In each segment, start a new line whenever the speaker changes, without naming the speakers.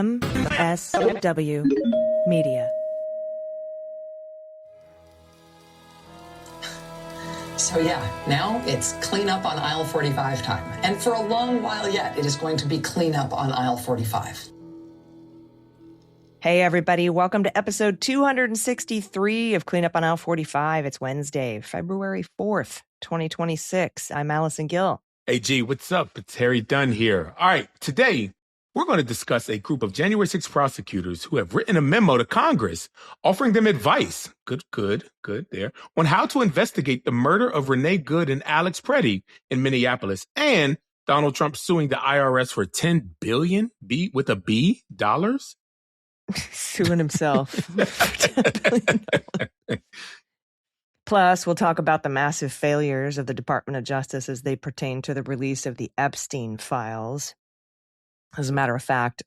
MSW Media.
So yeah, now it's clean up on aisle 45 time. And for a long while yet, it is going to be clean up on aisle 45.
Hey, everybody. Welcome to episode 263 of Clean Up on Aisle 45. It's Wednesday, February 4th, 2026. I'm Allison Gill.
Hey, G, what's up? It's Harry Dunn here. All right, today we're going to discuss a group of January 6 prosecutors who have written a memo to Congress offering them advice, good there, on how to investigate the murder of Renee Good and Alex Pretti in Minneapolis, and Donald Trump suing the IRS for $10 billion, with a B, dollars?
Suing himself. $10 billion. Plus, we'll talk about the massive failures of the Department of Justice as they pertain to the release of the Epstein files. As a matter of fact,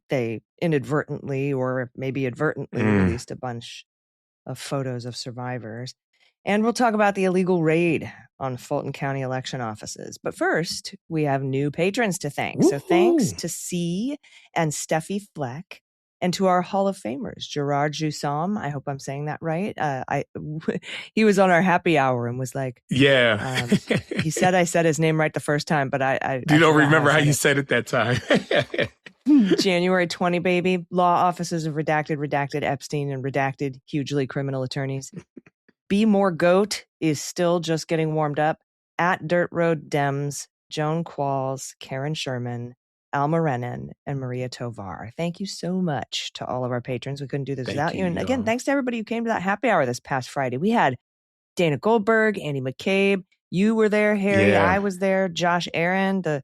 they inadvertently or maybe advertently released a bunch of photos of survivors. And we'll talk about the illegal raid on Fulton County Election Offices. But first, we have new patrons to thank.
Woo-hoo.
So thanks to C and Steffi Fleck, and to our Hall of Famers, Gerard Jusam. I hope I'm saying that right. He was on our happy hour and was like,
yeah.
He said I said his name right the first time, but I
you don't remember how you said it that time.
January 20, baby. Law offices of redacted Epstein and redacted hugely criminal attorneys. Be More Goat is still just getting warmed up. At Dirt Road Dems, Joan Qualls, Karen Sherman, Alma Renan, and Maria Tovar. Thank you so much to all of our patrons. We couldn't do this without you. And again, thanks to everybody who came to that happy hour this past Friday. We had Dana Goldberg, Andy McCabe. You were there, Harry. Yeah. I was there. Joshua Aaron, the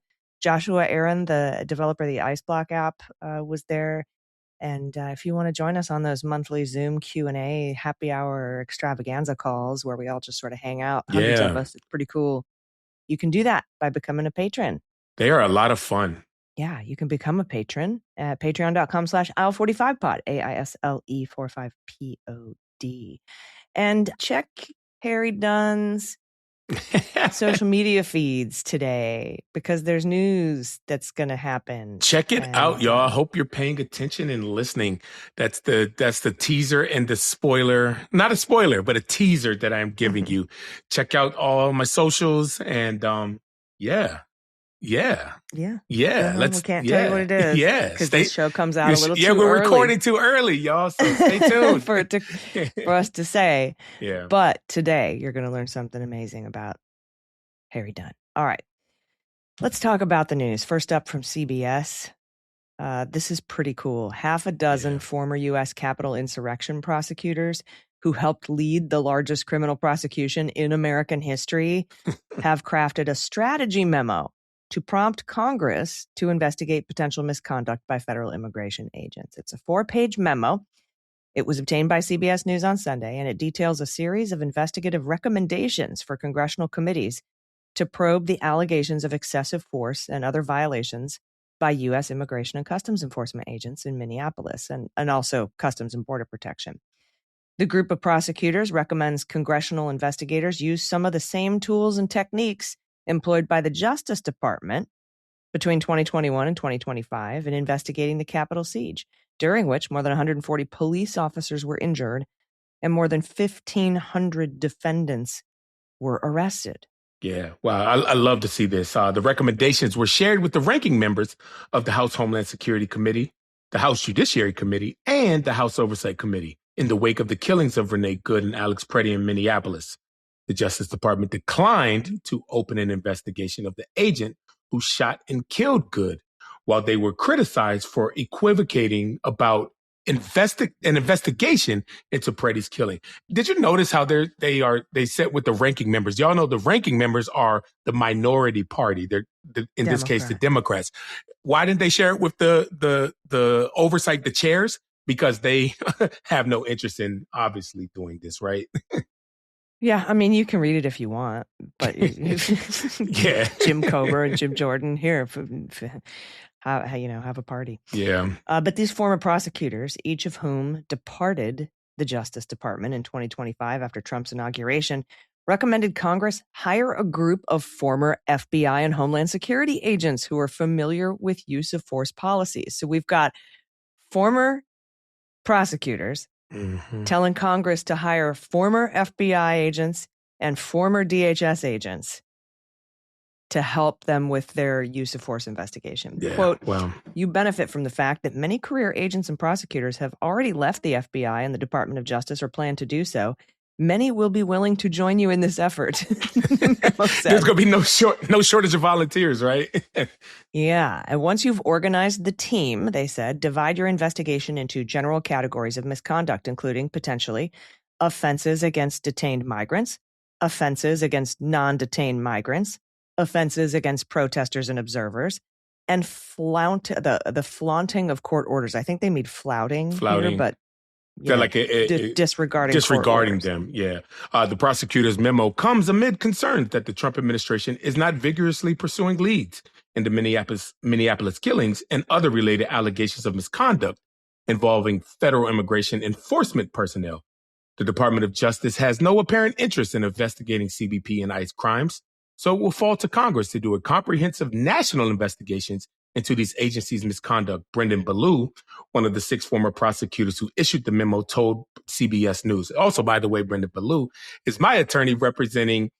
developer of the Ice Block app, was there. And if you want to join us on those monthly Zoom Q&A happy hour extravaganza calls where we all just sort of hang out, hundreds of us, it's pretty cool. You can do that by becoming a patron.
They are a lot of fun.
Yeah, you can become a patron at patreon.com/aisle45pod, AISLE45POD. And check Harry Dunn's social media feeds today because there's news that's going to happen.
Check it out, y'all. I hope you're paying attention and listening. That's the teaser and the spoiler. Not a spoiler, but a teaser that I'm giving you. Check out all my socials and Yeah.
We can't tell you what it is.
Yeah.
Because this show comes out a little too early.
Yeah, we're recording too early, y'all. So stay tuned.
for us to say.
Yeah.
But today you're going to learn something amazing about Harry Dunn. All right. Let's talk about the news. First up from CBS. This is pretty cool. Half a dozen former U.S. Capitol insurrection prosecutors who helped lead the largest criminal prosecution in American history have crafted a strategy memo to prompt Congress to investigate potential misconduct by federal immigration agents. It's a 4-page memo. It was obtained by CBS News on Sunday, and it details a series of investigative recommendations for congressional committees to probe the allegations of excessive force and other violations by U.S. Immigration and Customs Enforcement agents in Minneapolis and also Customs and Border Protection. The group of prosecutors recommends congressional investigators use some of the same tools and techniques employed by the Justice Department between 2021 and 2025 in investigating the Capitol siege, during which more than 140 police officers were injured and more than 1,500 defendants were arrested.
Yeah, wow, I love to see this. The recommendations were shared with the ranking members of the House Homeland Security Committee, the House Judiciary Committee, and the House Oversight Committee in the wake of the killings of Renee Good and Alex Pretti in Minneapolis. The Justice Department declined to open an investigation of the agent who shot and killed Good, while they were criticized for equivocating about an investigation into Pretti's killing. Did you notice how they sit with the ranking members? Y'all know the ranking members are the minority party. They're in this case the Democrats. Why didn't they share it with the oversight, the chairs? Because they have no interest in obviously doing this, right?
Yeah, I mean, you can read it if you want, but
yeah,
Jim Comer and Jim Jordan here, have a party.
Yeah.
But these former prosecutors, each of whom departed the Justice Department in 2025 after Trump's inauguration, recommended Congress hire a group of former FBI and Homeland Security agents who are familiar with use of force policies. So we've got former prosecutors telling Congress to hire former FBI agents and former DHS agents to help them with their use of force investigation.
Yeah,
Quote,
well,
you benefit from the fact that many career agents and prosecutors have already left the FBI and the Department of Justice or plan to do so. Many will be willing to join you in this effort.
There's going to be no shortage of volunteers, right?
Yeah. And once you've organized the team, they said, divide your investigation into general categories of misconduct, including potentially offenses against detained migrants, offenses against non-detained migrants, offenses against protesters and observers, and the flaunting of court orders. I think they mean flouting. Here, but
they're like disregarding them. Yeah. The prosecutor's memo comes amid concerns that the Trump administration is not vigorously pursuing leads in the Minneapolis killings and other related allegations of misconduct involving federal immigration enforcement personnel. The Department of Justice has no apparent interest in investigating CBP and ICE crimes, so it will fall to Congress to do a comprehensive national investigations into these agencies' misconduct. Brendan Ballou, one of the 6 former prosecutors who issued the memo, told CBS News. Also, by the way, Brendan Ballou is my attorney representing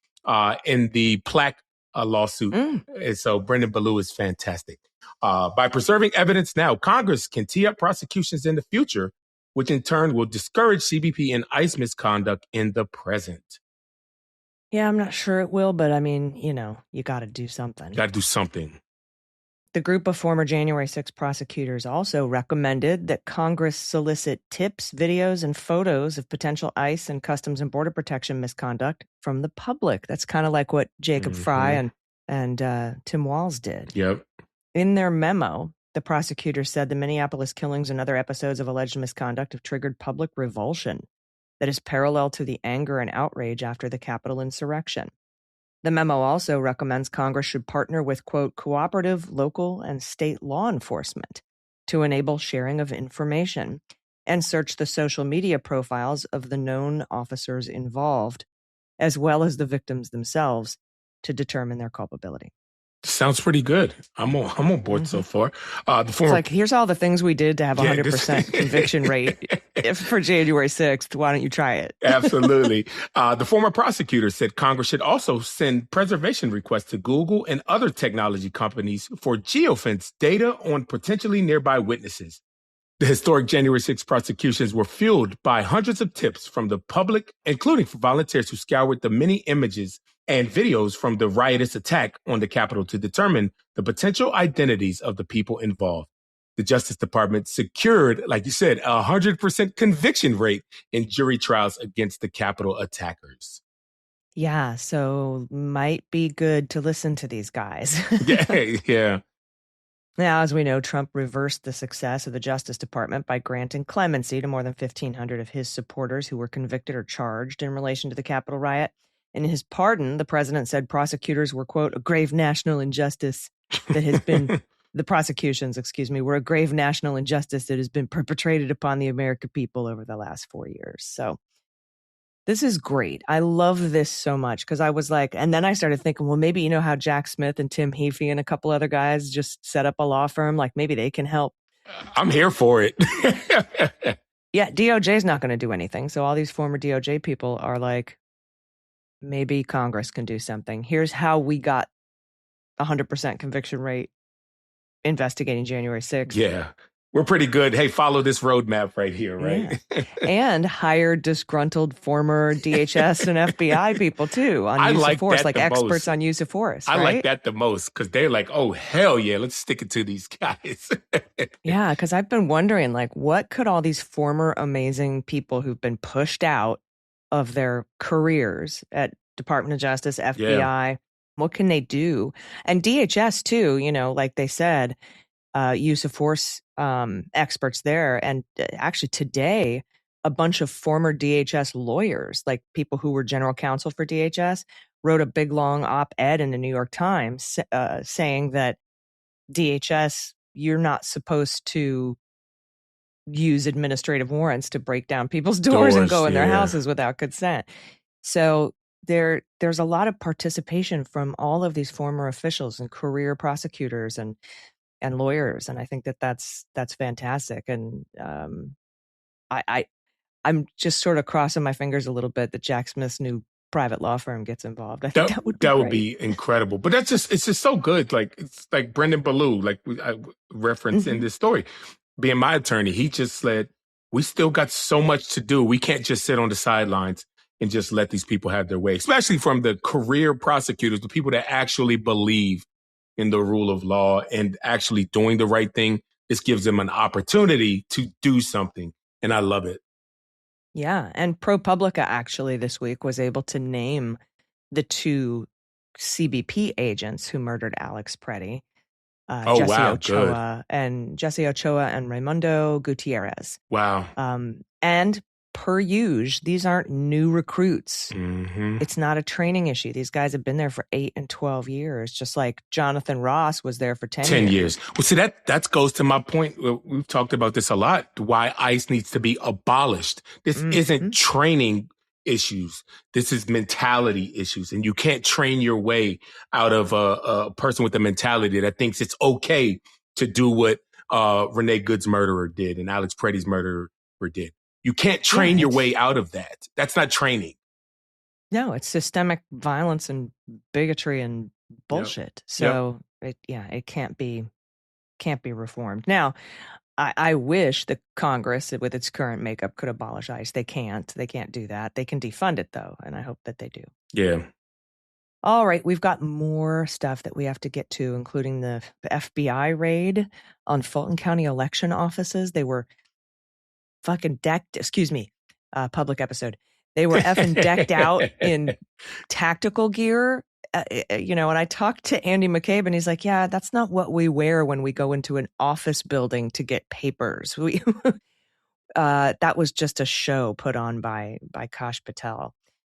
in the Plaque lawsuit. And so Brendan Ballou is fantastic. By preserving evidence now, Congress can tee up prosecutions in the future, which in turn will discourage CBP and ICE misconduct in the present.
Yeah, I'm not sure it will, but I mean, you got to do something.
Got to do something.
The group of former January 6 prosecutors also recommended that Congress solicit tips, videos, and photos of potential ICE and Customs and Border Protection misconduct from the public. That's kind of like what Jacob Fry and Tim Walz did.
Yep.
In their memo, the prosecutors said the Minneapolis killings and other episodes of alleged misconduct have triggered public revulsion that is parallel to the anger and outrage after the Capitol insurrection. The memo also recommends Congress should partner with, quote, cooperative local and state law enforcement to enable sharing of information and search the social media profiles of the known officers involved, as well as the victims themselves, to determine their culpability.
Sounds pretty good. I'm on board so far.
It's like, here's all the things we did to have 100% conviction rate for January 6th. Why don't you try it?
Absolutely. The former prosecutor said Congress should also send preservation requests to Google and other technology companies for geofence data on potentially nearby witnesses. The historic January 6 prosecutions were fueled by hundreds of tips from the public, including from volunteers who scoured the many images and videos from the riotous attack on the Capitol to determine the potential identities of the people involved. The Justice Department secured, like you said, 100% conviction rate in jury trials against the Capitol attackers.
Yeah, so might be good to listen to these guys.
Yeah.
Now, as we know, Trump reversed the success of the Justice Department by granting clemency to more than 1,500 of his supporters who were convicted or charged in relation to the Capitol riot. In his pardon, the president said prosecutors were, quote, a grave national injustice that has been, the prosecutions, were a grave national injustice that has been perpetrated upon the American people over the last 4 years. So this is great. I love this so much because I was like, and then I started thinking, well, maybe how Jack Smith and Tim Heaphy and a couple other guys just set up a law firm, like maybe they can help.
I'm here for it.
Yeah, DOJ's not going to do anything. So all these former DOJ people are like, maybe Congress can do something. Here's how we got 100% conviction rate investigating January 6th.
Yeah, we're pretty good. Hey, follow this roadmap right here, right?
Yeah. And hire disgruntled former DHS and FBI people too on use of force, like experts on use of force.
I like that the most because they're like, oh, hell yeah, let's stick it to these guys.
Yeah, because I've been wondering, like, what could all these former amazing people who've been pushed out of their careers at Department of Justice, FBI, what can they do? And DHS too, like they said, use of force experts there. And actually today, a bunch of former DHS lawyers, like people who were general counsel for DHS, wrote a big long op-ed in the New York Times saying that DHS, you're not supposed to use administrative warrants to break down people's doors and go in their houses without consent. So there's a lot of participation from all of these former officials and career prosecutors. And and lawyers. And I think that's fantastic. And I'm just sort of crossing my fingers a little bit that Jack Smith's new private law firm gets involved. I think that would be great.
be incredible. But it's just so good. Like, it's like Brendan Ballou, like I referenced in this story, being my attorney, he just said, we still got so much to do. We can't just sit on the sidelines and just let these people have their way, especially from the career prosecutors, the people that actually believe in the rule of law and actually doing the right thing. This gives them an opportunity to do something. And I love it.
Yeah. And ProPublica actually this week was able to name the 2 CBP agents who murdered Alex Pretti. Jesse Ochoa and Raimundo Gutierrez.
Wow.
And per usual, these aren't new recruits. It's not a training issue. These guys have been there for 8 and 12 years, just like Jonathan Ross was there for 10 years.
Well, see, that goes to my point. We've talked about this a lot, why ICE needs to be abolished. This isn't training issues. This is mentality issues. And you can't train your way out of a person with a mentality that thinks it's okay to do what Renee Good's murderer did and Alex Pretty's murderer did. You can't train your way out of that. That's not training.
No, it's systemic violence and bigotry and bullshit. So it can't be reformed. Now, I wish the Congress, with its current makeup, could abolish ICE. They can't. They can't do that. They can defund it, though, and I hope that they do.
Yeah.
All right, we've got more stuff that we have to get to, including the FBI raid on Fulton County election offices. They were fucking decked, public episode. They were effing decked out in tactical gear. And I talked to Andy McCabe, and he's like, yeah, that's not what we wear when we go into an office building to get papers. That was just a show put on by Kash Patel.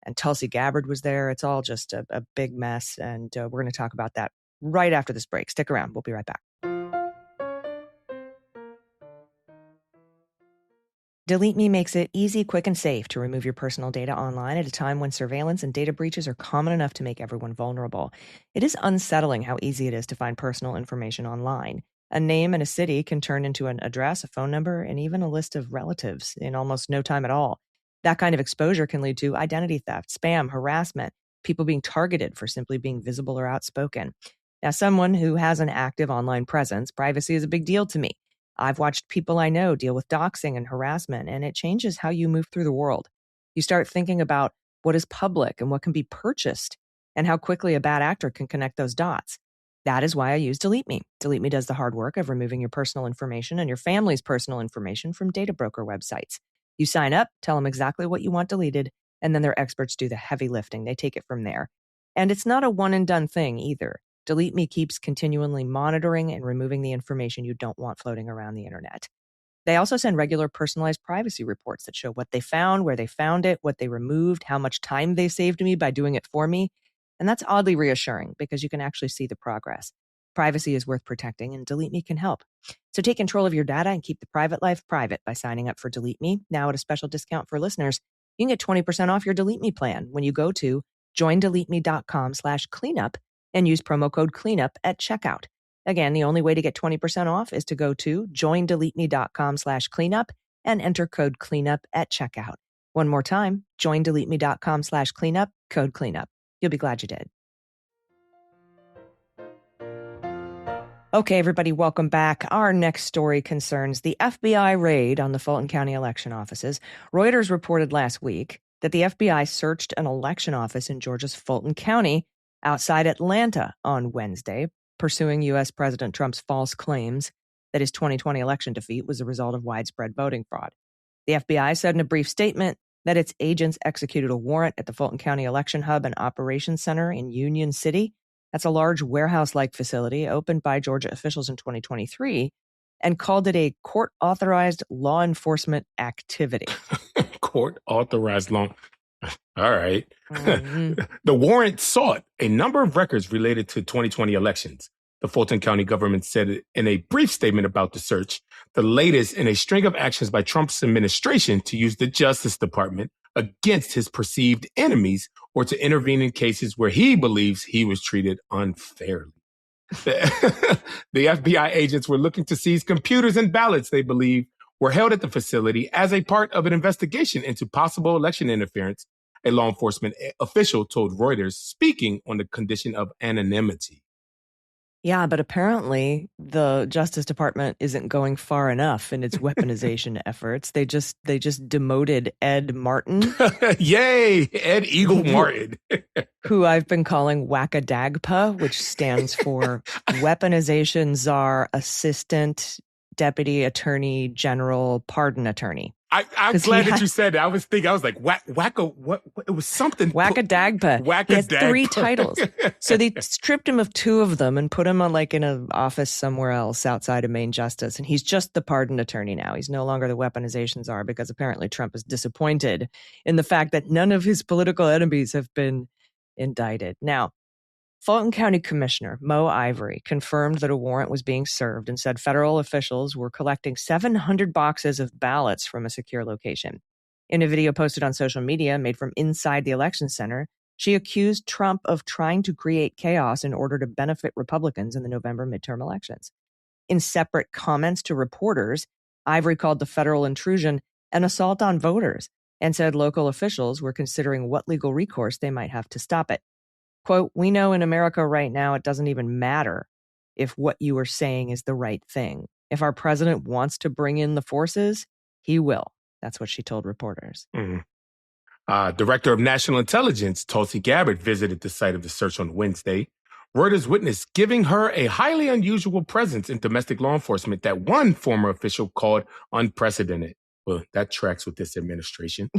And Tulsi Gabbard was there. It's all just a big mess. And we're going to talk about that right after this break. Stick around. We'll be right back. Delete Me makes it easy, quick, and safe to remove your personal data online at a time when surveillance and data breaches are common enough to make everyone vulnerable. It is unsettling how easy it is to find personal information online. A name and a city can turn into an address, a phone number, and even a list of relatives in almost no time at all. That kind of exposure can lead to identity theft, spam, harassment, people being targeted for simply being visible or outspoken. Now, someone who has an active online presence, privacy is a big deal to me. I've watched people I know deal with doxing and harassment, and it changes how you move through the world. You start thinking about what is public and what can be purchased, and how quickly a bad actor can connect those dots. That is why I use Delete Me. Delete Me does the hard work of removing your personal information and your family's personal information from data broker websites. You sign up, tell them exactly what you want deleted, and then their experts do the heavy lifting. They take it from there. And it's not a one-and-done thing either. Delete Me keeps continually monitoring and removing the information you don't want floating around the internet. They also send regular personalized privacy reports that show what they found, where they found it, what they removed, how much time they saved me by doing it for me. And that's oddly reassuring because you can actually see the progress. Privacy is worth protecting, and Delete Me can help. So take control of your data and keep the private life private by signing up for Delete Me. Now at a special discount for listeners, you can get 20% off your Delete Me plan when you go to joindeleteme.com/cleanup and use promo code cleanup at checkout. Again, the only way to get 20% off is to go to joindeleteme.com/cleanup and enter code cleanup at checkout. One more time, joindeleteme.com/cleanup, code cleanup. You'll be glad you did. Okay, everybody, welcome back. Our next story concerns the FBI raid on the Fulton County election offices. Reuters reported last week that the FBI searched an election office in Georgia's Fulton County outside Atlanta on Wednesday, pursuing U.S. President Trump's false claims that his 2020 election defeat was the result of widespread voting fraud. The FBI said in a brief statement that its agents executed a warrant at the Fulton County Election Hub and Operations Center in Union City. That's a large warehouse-like facility opened by Georgia officials in 2023 and called it a court-authorized law enforcement activity.
Court-authorized law. All right.
Mm-hmm.
The warrant sought a number of records related to 2020 elections. The Fulton County government said in a brief statement about the search, the latest in a string of actions by Trump's administration to use the Justice Department against his perceived enemies or to intervene in cases where he believes he was treated unfairly. The FBI agents were looking to seize computers and ballots they believe were held at the facility as a part of an investigation into possible election interference, a law enforcement official told Reuters, speaking on the condition of anonymity.
Yeah, but apparently the Justice Department isn't going far enough in its weaponization efforts. They just demoted Ed Martin.
Yay, Ed Eagle Martin.
Who I've been calling Whack-a-Dagpa, which stands for Weaponization Czar Assistant Deputy Attorney General Pardon Attorney.
I'm glad that you said that. I was like, what? It was something.
Whack-a-Dagpa. He has 3 titles. So they stripped him of 2 of them and put him on in an office somewhere else outside of Main Justice. And he's just the pardon attorney now. He's no longer the weaponization czar because apparently Trump is disappointed in the fact that none of his political enemies have been indicted. Now, Fulton County Commissioner Mo Ivory confirmed that a warrant was being served and said federal officials were collecting 700 boxes of ballots from a secure location. In a video posted on social media made from inside the election center, she accused Trump of trying to create chaos in order to benefit Republicans in the November midterm elections. In separate comments to reporters, Ivory called the federal intrusion an assault on voters and said local officials were considering what legal recourse they might have to stop it. Quote, "We know in America right now it doesn't even matter if what you are saying is the right thing. If our president wants to bring in the forces, he will." That's what she told reporters.
Director of National Intelligence, Tulsi Gabbard, visited the site of the search on Wednesday. Reuters witnessed giving her a highly unusual presence in domestic law enforcement that one former official called unprecedented. Well, that tracks with this administration.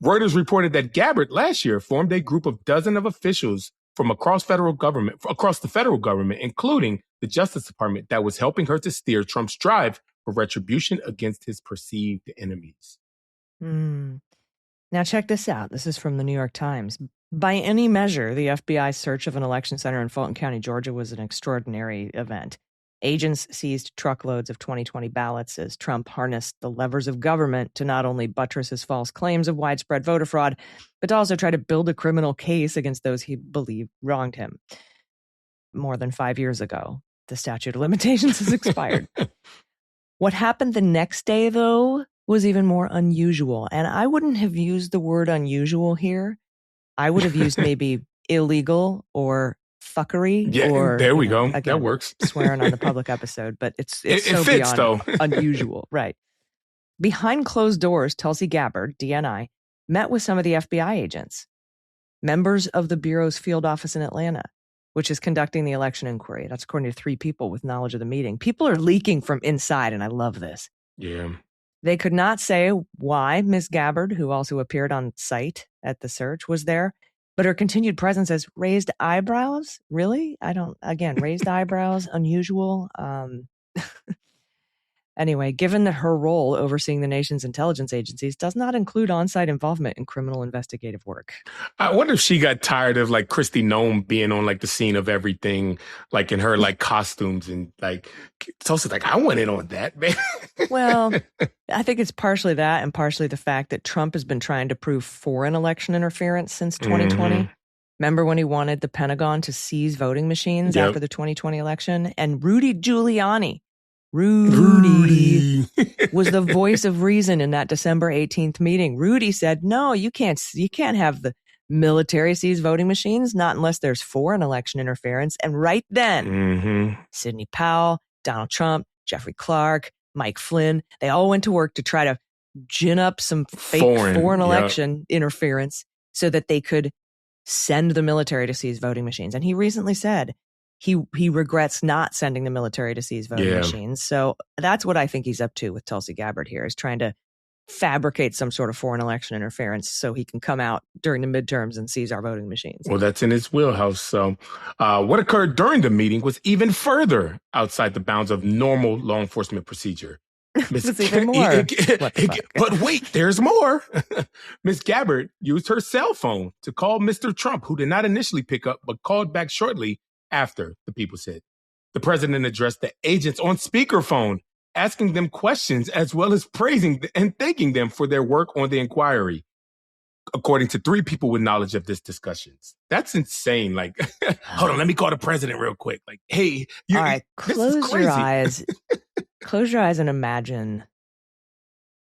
Reuters reported that Gabbard last year formed a group of dozens of officials from across the federal government, including the Justice Department, that was helping her to steer Trump's drive for retribution against his perceived enemies.
Now check this out. This is from the New York Times. By any measure, the FBI's search of an election center in Fulton County, Georgia, was an extraordinary event. Agents seized truckloads of 2020 ballots as Trump harnessed the levers of government to not only buttress his false claims of widespread voter fraud, but to also try to build a criminal case against those he believed wronged him. More than 5 years ago, the statute of limitations has expired. What happened the next day, though, was even more unusual. And I wouldn't have used the word unusual here. I would have used maybe illegal or fuckery.
Yeah,
or,
there we go.
Again,
that works.
Swearing on the public episode, but it so
fits,
beyond
though.
unusual. Right. Behind closed doors, Tulsi Gabbard, DNI, met with some of the FBI agents, members of the Bureau's field office in Atlanta, which is conducting the election inquiry. That's according to 3 people with knowledge of the meeting. People are leaking from inside, and I love this.
Yeah.
They could not say why Ms. Gabbard, who also appeared on site at the search, was there, but her continued presence has raised eyebrows. Really? Raised eyebrows, unusual. Anyway, given that her role overseeing the nation's intelligence agencies does not include on-site involvement in criminal investigative work.
I wonder if she got tired of Kristi Noem being on the scene of everything, in her costumes, and Tulsi's I went in on that, man.
Well, I think it's partially that and partially the fact that Trump has been trying to prove foreign election interference since 2020. Mm-hmm. Remember when he wanted the Pentagon to seize voting machines after the 2020 election? And Rudy Giuliani, Rudy was the voice of reason in that December 18th meeting. Rudy said, "No, you can't have the military seize voting machines, not unless there's foreign election interference." And right then, Sidney Powell, Donald Trump, Jeffrey Clark, Mike Flynn, they all went to work to try to gin up some fake foreign election interference so that they could send the military to seize voting machines. And he recently said he regrets not sending the military to seize voting machines. So that's what I think he's up to with Tulsi Gabbard here, is trying to fabricate some sort of foreign election interference so he can come out during the midterms and seize our voting machines.
Well, that's in his wheelhouse. So what occurred during the meeting was even further outside the bounds of normal law enforcement procedure.
It's even more.
But wait, there's more. Ms. Gabbard used her cell phone to call Mr. Trump, who did not initially pick up, but called back shortly after, the people said. The president addressed the agents on speakerphone, asking them questions as well as praising and thanking them for their work on the inquiry. according to 3 people with knowledge of this discussions. That's insane. Like, hold on, let me call the president real quick. Like, hey,
all right, close your eyes. Close your eyes and imagine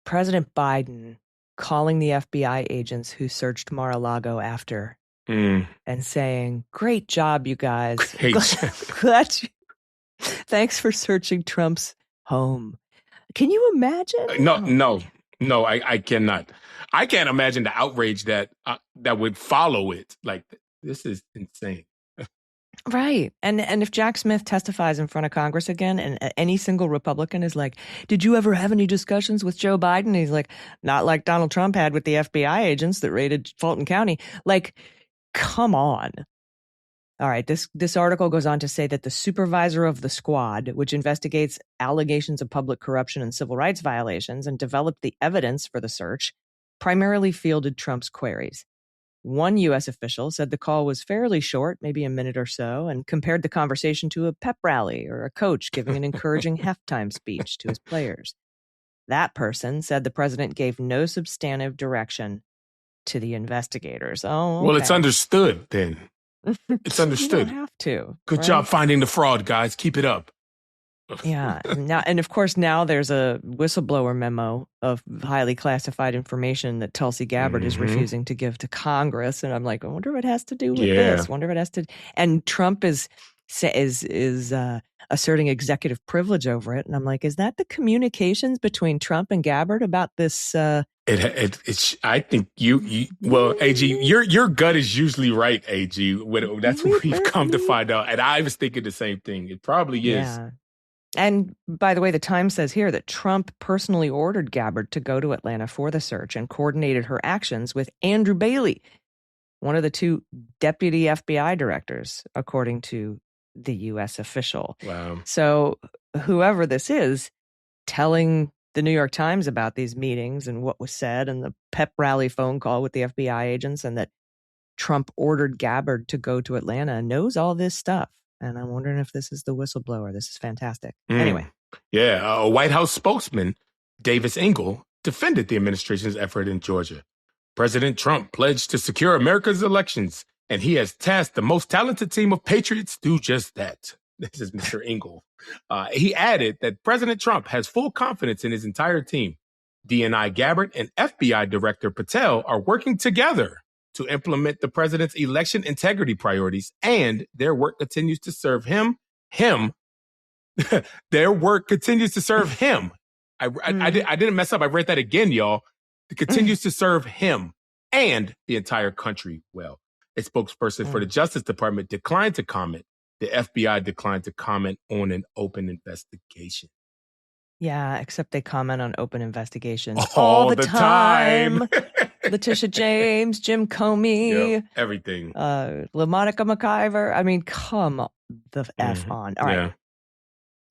President Biden calling the FBI agents who searched Mar-a-Lago after and saying, "Great job, you guys. Glad you, thanks for searching Trump's home." Can you imagine?
No, I cannot. I can't imagine the outrage that would follow it. Like, this is insane.
Right. And if Jack Smith testifies in front of Congress again and any single Republican is like, "Did you ever have any discussions with Joe Biden?" And he's like, "Not like Donald Trump had with the FBI agents that raided Fulton County." Like, come on. All right. This article goes on to say that the supervisor of the squad, which investigates allegations of public corruption and civil rights violations and developed the evidence for the search, primarily fielded Trump's queries. One U.S. official said the call was fairly short, maybe a minute or so, and compared the conversation to a pep rally or a coach giving an encouraging halftime speech to his players. That person said the president gave no substantive direction to the investigators. Oh, okay.
Well, it's understood then. It's understood.
You don't have to.
Good job finding the fraud, guys. Keep it up.
Yeah. Now, and of course, now there's a whistleblower memo of highly classified information that Tulsi Gabbard is refusing to give to Congress. And I'm like, I wonder what it has to do with this. Wonder what it has to. And Trump is asserting executive privilege over it. And I'm like, is that the communications between Trump and Gabbard about this?
It's. I think well, AG, your gut is usually right, AG. That's what we've come to find out. And I was thinking the same thing. It probably is.
Yeah. And by the way, the Times says here that Trump personally ordered Gabbard to go to Atlanta for the search and coordinated her actions with Andrew Bailey, one of the 2 deputy FBI directors, according to the U.S. official.
Wow.
So whoever this is telling the New York Times about these meetings and what was said and the pep rally phone call with the FBI agents and that Trump ordered Gabbard to go to Atlanta knows all this stuff. And I'm wondering if this is the whistleblower. This is fantastic. Anyway.
Yeah. A White House spokesman, Davis Engel, defended the administration's effort in Georgia. President Trump pledged to secure America's elections, and he has tasked the most talented team of patriots to do just that. This is Mr. Engel. He added that President Trump has full confidence in his entire team. DNI Gabbard and FBI Director Patel are working together to implement the president's election integrity priorities, and their work continues to serve him. Their work continues to serve him. I didn't mess up. I read that again, y'all. It continues to serve him and the entire country well. A spokesperson for the Justice Department declined to comment. The FBI declined to comment on an open investigation.
Yeah, except they comment on open investigations
all the time.
Letitia James, Jim Comey,
everything.
LaMonica McIver. I mean, come the F on. All right.
Yeah.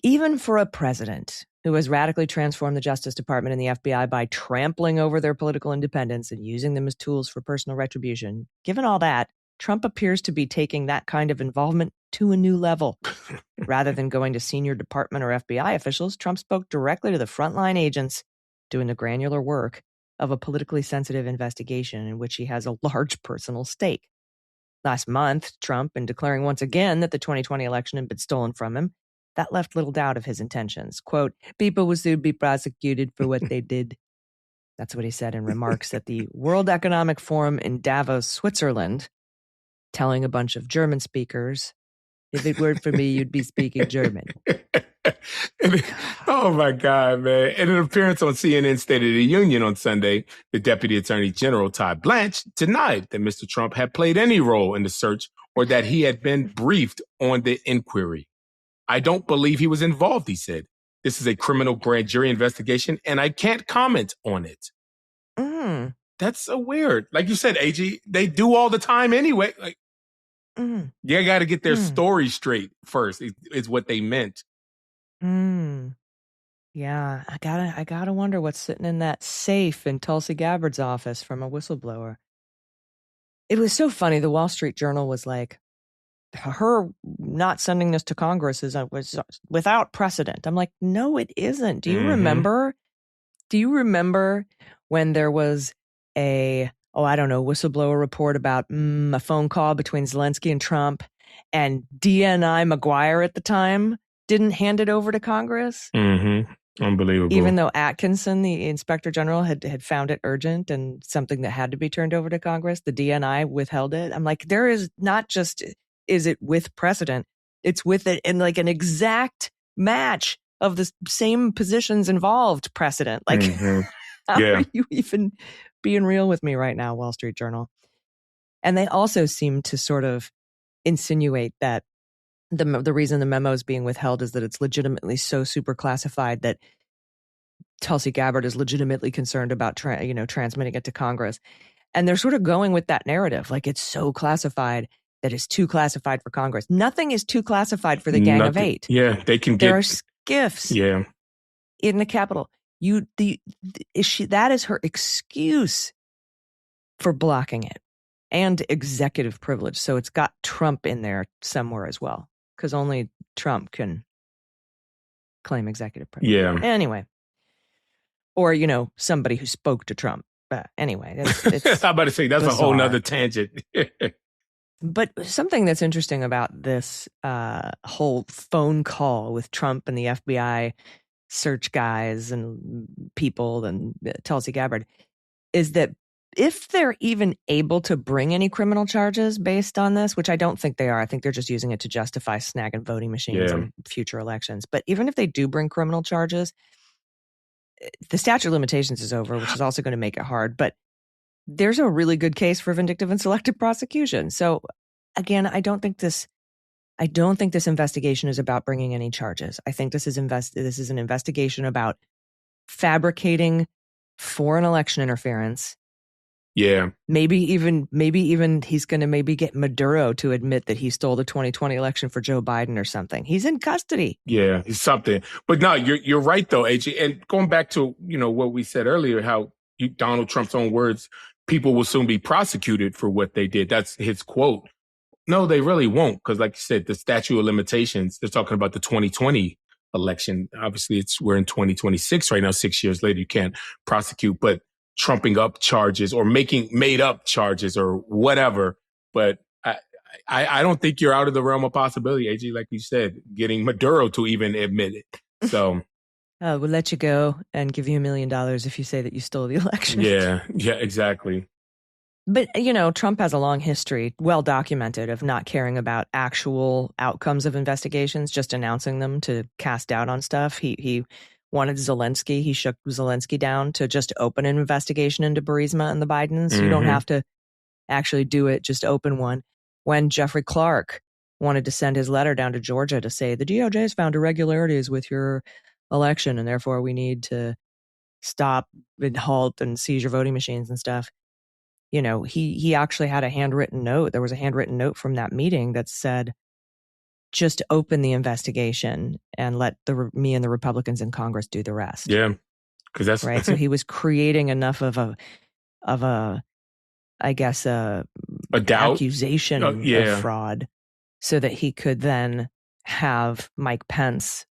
Even for a president who has radically transformed the Justice Department and the FBI by trampling over their political independence and using them as tools for personal retribution, given all that, Trump appears to be taking that kind of involvement to a new level. Rather than going to senior department or FBI officials, Trump spoke directly to the frontline agents doing the granular work of a politically sensitive investigation in which he has a large personal stake. Last month, Trump, in declaring once again that the 2020 election had been stolen from him, that left little doubt of his intentions. Quote, "People will soon be prosecuted for what they did." That's what he said in remarks at the World Economic Forum in Davos, Switzerland, telling a bunch of German speakers, if it weren't for me, you'd be speaking German.
Oh, my God, man. In an appearance on CNN State of the Union on Sunday, the Deputy Attorney General, Todd Blanche, denied that Mr. Trump had played any role in the search or that he had been briefed on the inquiry. "I don't believe he was involved," he said. "This is a criminal grand jury investigation, and I can't comment on it." That's so weird. Like you said, AG, they do all the time anyway. Like, you got to get their story straight first, is what they meant.
Yeah, I gotta wonder what's sitting in that safe in Tulsi Gabbard's office from a whistleblower. It was so funny. The Wall Street Journal was like, her not sending this to Congress was without precedent. I'm like, no, it isn't. Do you remember? Do you remember when there was a I don't know, whistleblower report about a phone call between Zelensky and Trump, and DNI McGuire at the time didn't hand it over to Congress.
Mm-hmm. Unbelievable.
Even though Atkinson, the inspector general, had found it urgent and something that had to be turned over to Congress, the DNI withheld it. I'm like, there is not just, is it with precedent, it's with it in like an exact match of the same positions involved precedent. Like, how are you even being real with me right now, Wall Street Journal? And they also seem to sort of insinuate that the reason the memo is being withheld is that it's legitimately so super classified that Tulsi Gabbard is legitimately concerned about transmitting it to Congress. And they're sort of going with that narrative, like it's so classified that it's too classified for Congress. Nothing is too classified for the Gang of Eight.
Yeah, they can
There are skiffs in the Capitol. That is her excuse for blocking it, and executive privilege. So it's got Trump in there somewhere as well, because only Trump can claim executive privilege.
Yeah.
Anyway. Or, somebody who spoke to Trump. But anyway, it's
I'm about to say, that's bizarre. A whole nother tangent.
But something that's interesting about this whole phone call with Trump and the FBI search guys and people and Tulsi Gabbard is that if they're even able to bring any criminal charges based on this, which I don't think they are, I think they're just using it to justify snagging voting machines in future elections. But even if they do bring criminal charges, the statute of limitations is over, which is also going to make it hard. But there's a really good case for vindictive and selective prosecution. So again, I don't think this investigation is about bringing any charges. I think this is an investigation about fabricating foreign election interference.
Yeah.
Maybe even he's going to maybe get Maduro to admit that he stole the 2020 election for Joe Biden or something. He's in custody.
Yeah, he's something. But no, you're right though, AJ. And going back to, what we said earlier, how Donald Trump's own words, people will soon be prosecuted for what they did. That's his quote. No, they really won't. Because like you said, the statute of limitations, they're talking about the 2020 election. Obviously, we're in 2026 right now. 6 years later, you can't prosecute. But trumping up charges or making made up charges or whatever. But I don't think you're out of the realm of possibility, AG, like you said, getting Maduro to even admit it. So
we'll let you go and give you $1 million if you say that you stole the election.
Yeah, exactly.
But, Trump has a long history, well documented, of not caring about actual outcomes of investigations, just announcing them to cast doubt on stuff. He wanted Zelensky. He shook Zelensky down to just open an investigation into Burisma and the Bidens. You don't have to actually do it, just open one. When Jeffrey Clark wanted to send his letter down to Georgia to say, the DOJ has found irregularities with your election, and therefore we need to stop and halt and seize your voting machines and stuff. He actually had a handwritten note. There was a handwritten note from that meeting that said, just open the investigation and let me and the Republicans in Congress do the rest.
Yeah, because that's
right. So he was creating enough of a I guess a
doubt
accusation of fraud, so that he could then have Mike Pence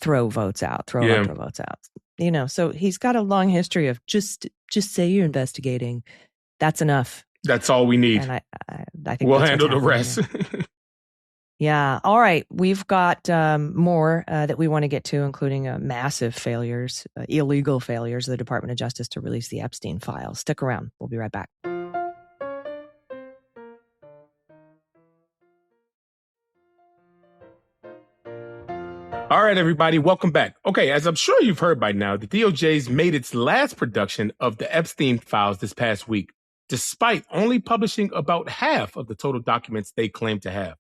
throw electoral votes out. So he's got a long history of just say you're investigating. That's enough.
That's all we need.
And I think
we'll handle the rest.
Yeah. All right. We've got more that we want to get to, including massive failures, illegal failures of the Department of Justice to release the Epstein files. Stick around. We'll be right back.
All right, everybody, welcome back. Okay, as I'm sure you've heard by now, the DOJ's made its last production of the Epstein files this past week, despite only publishing about half of the total documents they claim to have.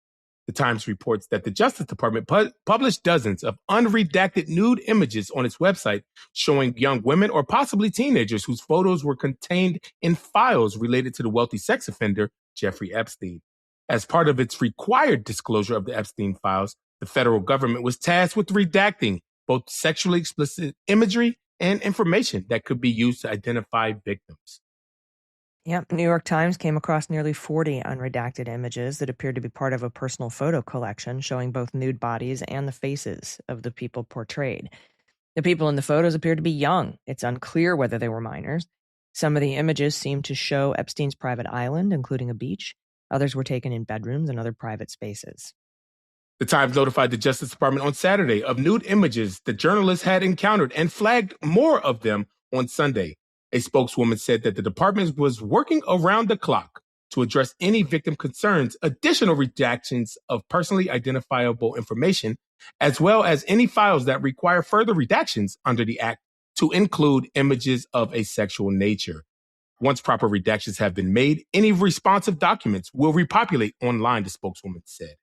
The Times reports that the Justice Department published dozens of unredacted nude images on its website showing young women or possibly teenagers whose photos were contained in files related to the wealthy sex offender, Jeffrey Epstein. As part of its required disclosure of the Epstein files, the federal government was tasked with redacting both sexually explicit imagery and information that could be used to identify victims.
Yep. New York Times came across nearly 40 unredacted images that appeared to be part of a personal photo collection showing both nude bodies and the faces of the people portrayed. The people in the photos appeared to be young. It's unclear whether they were minors. Some of the images seemed to show Epstein's private island, including a beach. Others were taken in bedrooms and other private spaces.
The Times notified the Justice Department on Saturday of nude images the journalists had encountered and flagged more of them on Sunday. A spokeswoman said that the department was working around the clock to address any victim concerns, additional redactions of personally identifiable information, as well as any files that require further redactions under the Act to include images of a sexual nature. Once proper redactions have been made, any responsive documents will repopulate online, the spokeswoman said.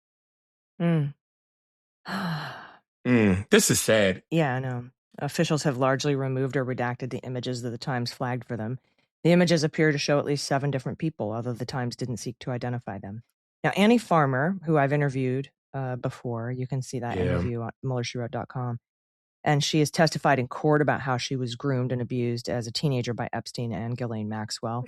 This is sad.
Yeah, I know. Officials have largely removed or redacted the images that the Times flagged for them. The images appear to show at least 7 different people, although the Times didn't seek to identify them. Now, Annie Farmer, who I've interviewed before, you can see that interview on MullerSheWrote.com, and she has testified in court about how she was groomed and abused as a teenager by Epstein and Ghislaine Maxwell,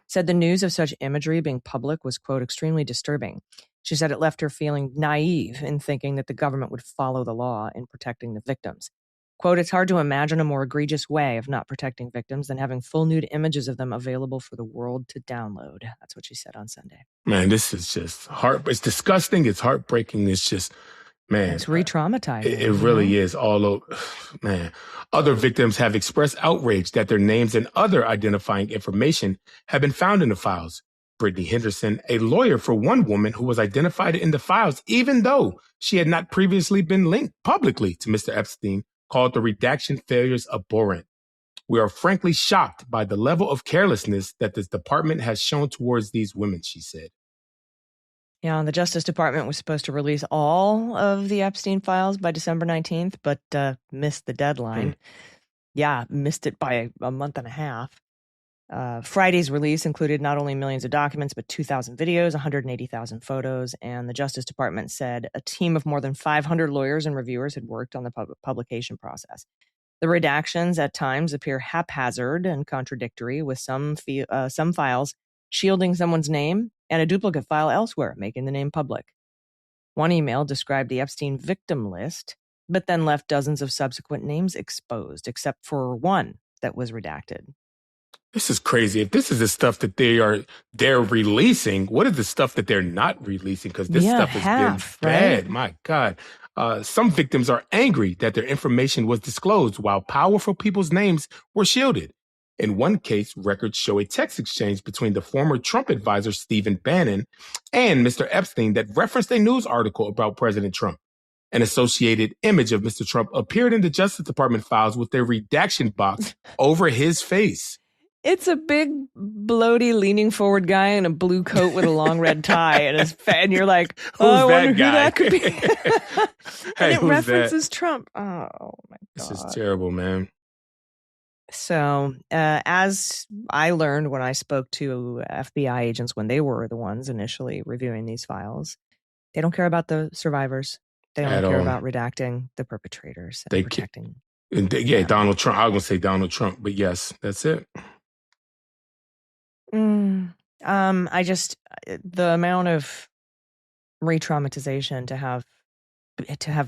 said the news of such imagery being public was, quote, extremely disturbing. She said it left her feeling naive in thinking that the government would follow the law in protecting the victims. Quote, it's hard to imagine a more egregious way of not protecting victims than having full nude images of them available for the world to download. That's what she said on Sunday.
Man, this is just it's disgusting. It's heartbreaking. It's just, man.
It's re-traumatizing.
It really is all over. Man, other victims have expressed outrage that their names and other identifying information have been found in the files. Brittany Henderson, a lawyer for one woman who was identified in the files, even though she had not previously been linked publicly to Mr. Epstein, called the redaction failures abhorrent. We are frankly shocked by the level of carelessness that this department has shown towards these women, she said.
Yeah, the Justice Department was supposed to release all of the Epstein files by December 19th, but missed the deadline. Yeah, missed it by a month and a half. Friday's release included not only millions of documents, but 2,000 videos, 180,000 photos, and the Justice Department said a team of more than 500 lawyers and reviewers had worked on the publication process. The redactions at times appear haphazard and contradictory, with some files shielding someone's name and a duplicate file elsewhere, making the name public. One email described the Epstein victim list, but then left dozens of subsequent names exposed, except for one that was redacted.
This is crazy. If this is the stuff that they're releasing, what is the stuff that they're not releasing? Because this stuff has been bad. Right? My God. Some victims are angry that their information was disclosed while powerful people's names were shielded. In one case, records show a text exchange between the former Trump advisor Stephen Bannon and Mr. Epstein that referenced a news article about President Trump. An associated image of Mr. Trump appeared in the Justice Department files with a redaction box over his face.
It's a big, bloaty, leaning forward guy in a blue coat with a long red tie, and you're like, I wonder who that could be. And it references Trump. Oh, my God.
This is terrible, man.
So, as I learned when I spoke to FBI agents when they were the ones initially reviewing these files, they don't care about the survivors. They don't care about redacting the perpetrators and protecting.
Donald Trump. I was going to say Donald Trump, but yes, that's it.
The amount of re-traumatization to have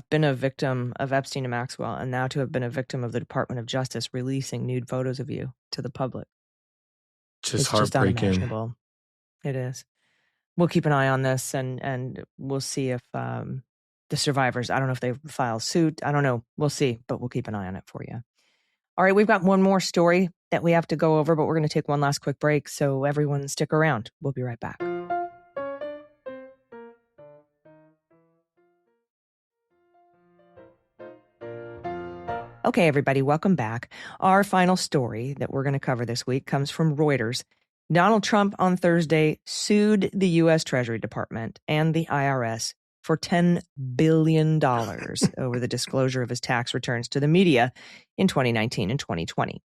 been a victim of Epstein and Maxwell, and now to have been a victim of the Department of Justice releasing nude photos of you to the public.
It's heartbreaking.
Just unimaginable. It is. We'll keep an eye on this, and we'll see if the survivors, I don't know if they file suit. I don't know. We'll see, but we'll keep an eye on it for you. All right, we've got one more story that we have to go over, but we're going to take one last quick break, so everyone stick around. We'll be right back. Okay, everybody, welcome back. Our final story that we're going to cover this week comes from Reuters. Donald Trump on Thursday sued the U.S. Treasury Department and the IRS for $10 billion over the disclosure of his tax returns to the media in 2019 and 2020.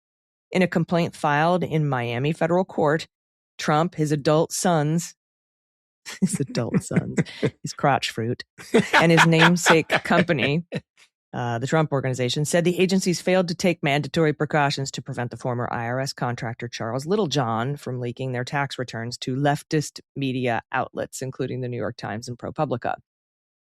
In a complaint filed in Miami federal court, Trump, his crotch fruit, and his namesake company, the Trump Organization, said the agencies failed to take mandatory precautions to prevent the former IRS contractor Charles Littlejohn from leaking their tax returns to leftist media outlets, including the New York Times and ProPublica.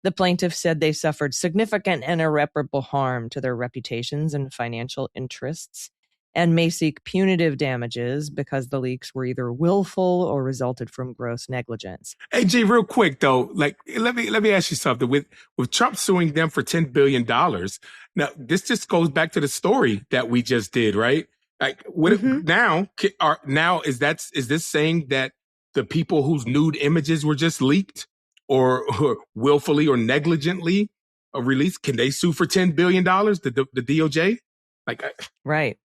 The plaintiffs said they suffered significant and irreparable harm to their reputations and financial interests and may seek punitive damages because the leaks were either willful or resulted from gross negligence.
Hey, G, real quick though, like let me ask you something. With Trump suing them for $10 billion, now this just goes back to the story that we just did, right? Like now is this saying that the people whose nude images were just leaked or willfully or negligently released, can they sue for $10 billion, the DOJ?
Right.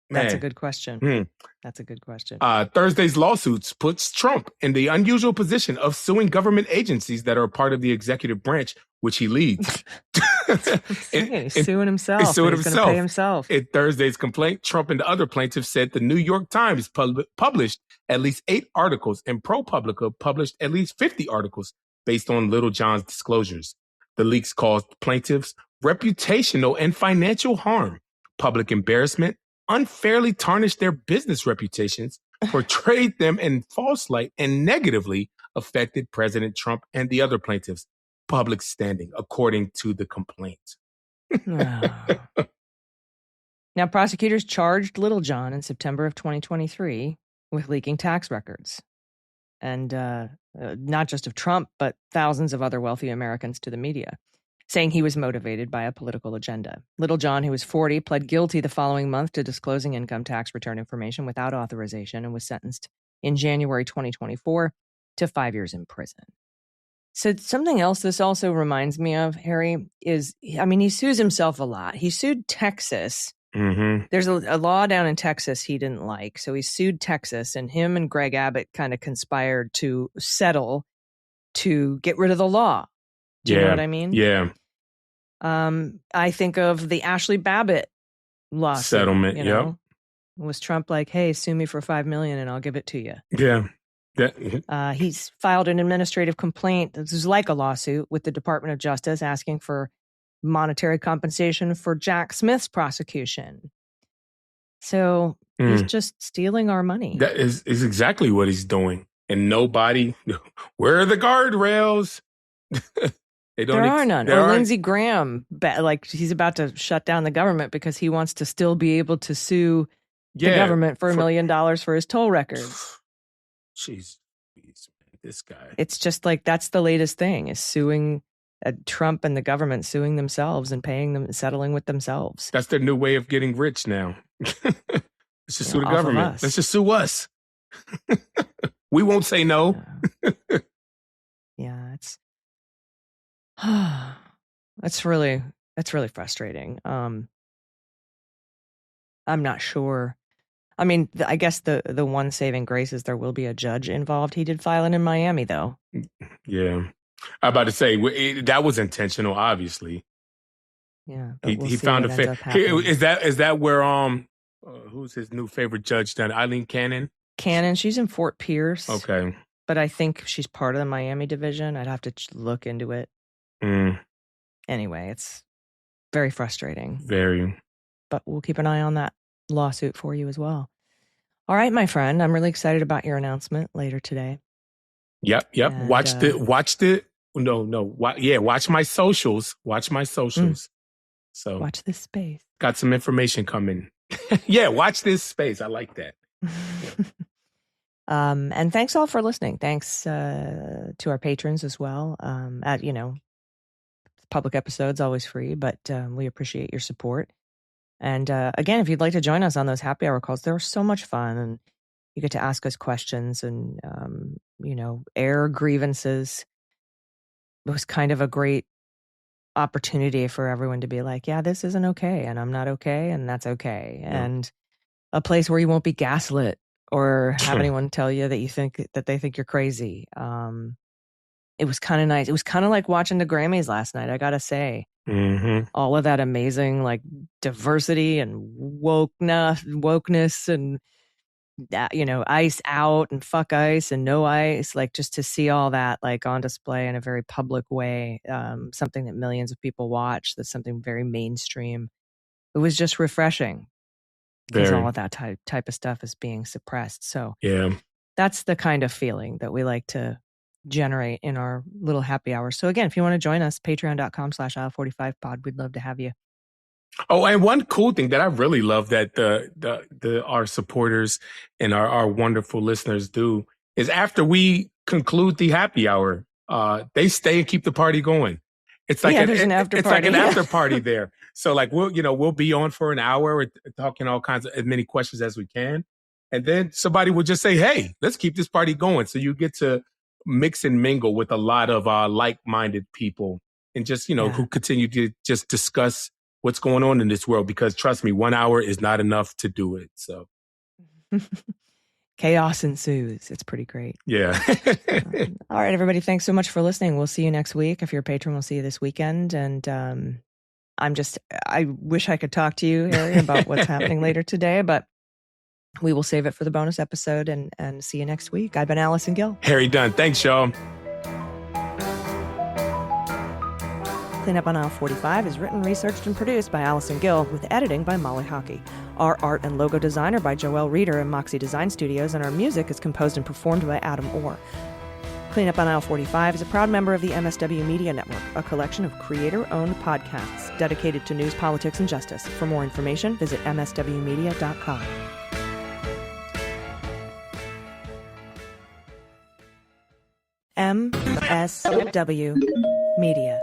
That's
Man.
a good question. That's a good question.
Thursday's lawsuits puts Trump in the unusual position of suing government agencies that are part of the executive branch, which he leads.
He's suing himself.
He's suing
himself. Gonna pay himself.
In Thursday's complaint, Trump and the other plaintiffs said the New York Times published at least 8 articles and ProPublica published at least 50 articles based on Little John's disclosures. The leaks caused plaintiffs reputational and financial harm, public embarrassment, unfairly tarnished their business reputations, portrayed them in false light, and negatively affected President Trump and the other plaintiffs' public standing, according to the complaint.
Now, prosecutors charged Little John in September of 2023 with leaking tax records. And not just of Trump, but thousands of other wealthy Americans to the media, saying he was motivated by a political agenda. Little John, who was 40, pled guilty the following month to disclosing income tax return information without authorization and was sentenced in January 2024 to 5 years in prison. So something else this also reminds me of, Harry, is, I mean, he sues himself a lot. He sued Texas.
Mm-hmm.
There's a law down in Texas he didn't like. So he sued Texas, and him and Greg Abbott kind of conspired to settle to get rid of the law. Do you know what I mean?
Yeah.
I think of the Ashley Babbitt lawsuit.
Settlement,
yep. Was Trump like, hey, sue me for $5 million and I'll give it to you?
Yeah.
He's filed an administrative complaint. This is like a lawsuit with the Department of Justice asking for monetary compensation for Jack Smith's prosecution. So he's just stealing our money.
That is exactly what he's doing. And nobody, where are the guardrails?
There are none. Or Lindsey Graham, like he's about to shut down the government because he wants to still be able to sue the government for $1 million for his toll records.
Jeez, this guy.
It's just like that's the latest thing is suing Trump and the government suing themselves and paying them, settling with themselves.
That's their new way of getting rich now. Let's just sue the government. Let's just sue us. We won't say no.
Yeah, it's really frustrating. I'm not sure. I mean, I guess the one saving grace is there will be a judge involved. He did file it in Miami, though.
Yeah, I'm about to say that was intentional, obviously.
Yeah,
he found a fit. Is that where who's his new favorite judge? Then Eileen Cannon. She's
in Fort Pierce.
Okay,
but I think she's part of the Miami division. I'd have to look into it. Anyway, it's very frustrating.
Very.
But we'll keep an eye on that lawsuit for you as well. All right, my friend. I'm really excited about your announcement later today.
Yep. And, watch my socials. So
watch this space.
Got some information coming. Yeah, watch this space. I like that.
And thanks all for listening. Thanks to our patrons as well. Public episodes always free, but we appreciate your support. And again, if you'd like to join us on those happy hour calls, they're so much fun, and you get to ask us questions and air grievances. It was kind of a great opportunity for everyone to be like, yeah, this isn't okay, and I'm not okay, and that's okay, and a place where you won't be gaslit or have anyone tell you that they think you're crazy. It was kind of nice. It was kind of like watching the Grammys last night, I gotta say.
Mm-hmm.
All of that amazing like diversity and wokeness and ice out and fuck ice and no ice, like just to see all that like on display in a very public way, something that millions of people watch, that's something very mainstream. It was just refreshing because all of that type of stuff is being suppressed. So that's the kind of feeling that we like to generate in our little happy hour. So again, if you want to join us, patreon.com/aisle45pod. We'd love to have you.
Oh, and one cool thing that I really love that our supporters and our wonderful listeners do is after we conclude the happy hour, they stay and keep the party going. It's like
there's an after
it's
party.
like an after party there. So like we'll be on for an hour talking all kinds of as many questions as we can. And then somebody will just say, "Hey, let's keep this party going." So you get to mix and mingle with a lot of like-minded people and just, who continue to just discuss what's going on in this world, because trust me, 1 hour is not enough to do it. So
chaos ensues. It's pretty great.
Yeah.
All right, everybody. Thanks so much for listening. We'll see you next week. If you're a patron, we'll see you this weekend. And I wish I could talk to you, Harry, about what's happening later today, but we will save it for the bonus episode and see you next week. I've been Allison Gill.
Harry Dunn. Thanks, y'all.
Cleanup on Aisle 45 is written, researched, and produced by Allison Gill, with editing by Molly Hockey. Our art and logo design are by Joelle Reeder and Moxie Design Studios, and our music is composed and performed by Adam Orr. Cleanup on Aisle 45 is a proud member of the MSW Media Network, a collection of creator-owned podcasts dedicated to news, politics, and justice. For more information, visit mswmedia.com. MSW Media.